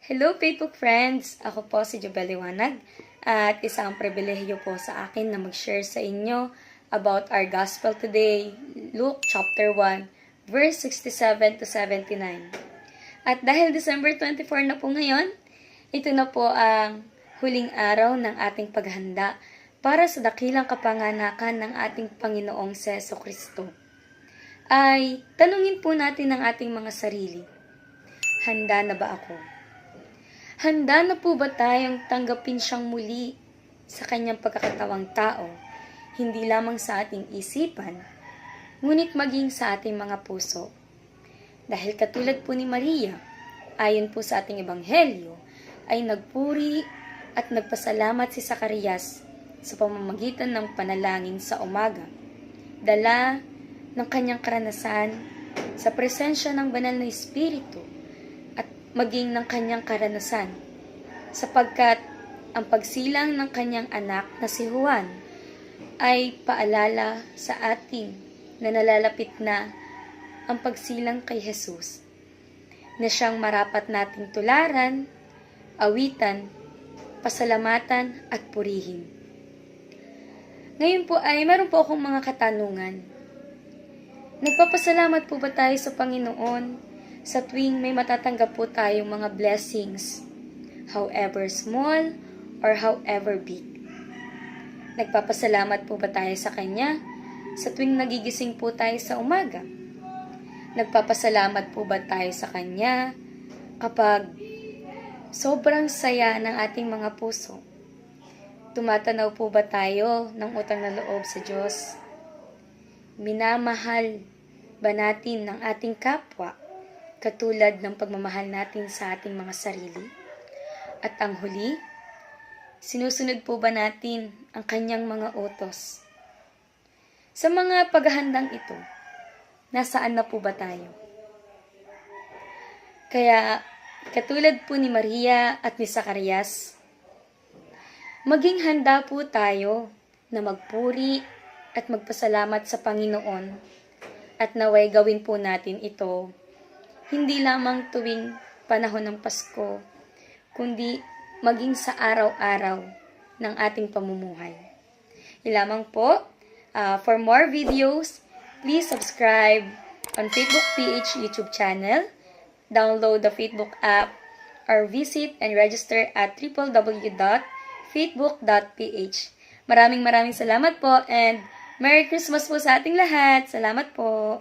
Hello, Facebook friends! Ako po si Jobel Liwanag at isang pribilehyo po sa akin na mag-share sa inyo about our gospel today, Luke chapter 1, verse 67 to 79. At dahil December 24 na po ngayon, ito na po ang huling araw ng ating paghanda para sa dakilang kapanganakan ng ating Panginoong Seso Kristo. Ay tanungin po natin ang ating mga sarili. Handa na ba ako? Handa na po ba tayong tanggapin siyang muli sa kanyang pagkakatawang tao, hindi lamang sa ating isipan, ngunit maging sa ating mga puso? Dahil katulad po ni Maria, ayon po sa ating ebanghelyo, ay nagpuri at nagpasalamat si Zacarias sa pamamagitan ng panalangin sa umaga. Dala ng kanyang karanasan sa presensya ng banal na Espiritu at maging ng kanyang karanasan sapagkat ang pagsilang ng kanyang anak na si Juan ay paalala sa ating na nalalapit na ang pagsilang kay Jesus na siyang marapat nating tularan, awitan, pasalamatan at purihin. Ngayon po ay meron po akong mga katanungan. Nagpapasalamat po ba tayo sa Panginoon sa tuwing may matatanggap po tayong mga blessings, however small or however big? Nagpapasalamat po ba tayo sa Kanya sa tuwing nagigising po tayo sa umaga? Nagpapasalamat po ba tayo sa Kanya kapag sobrang saya ng ating mga puso? Tumatanaw po ba tayo ng utang na loob sa Diyos? Minamahal ba natin ng ating kapwa katulad ng pagmamahal natin sa ating mga sarili? At ang huli, sinusunod po ba natin ang kanyang mga utos? Sa mga paghahandang ito, nasaan na po ba tayo? Kaya, katulad po ni Maria at ni Zacarias, maging handa po tayo na magpuri at magpasalamat sa Panginoon at naway gawin po natin ito hindi lamang tuwing panahon ng Pasko, kundi maging sa araw-araw ng ating pamumuhay. Ilamang po, for more videos, please subscribe on Facebook PH YouTube channel, download the Facebook app, or visit and register at www.facebook.ph. Maraming salamat po and Merry Christmas po sa ating lahat. Salamat po.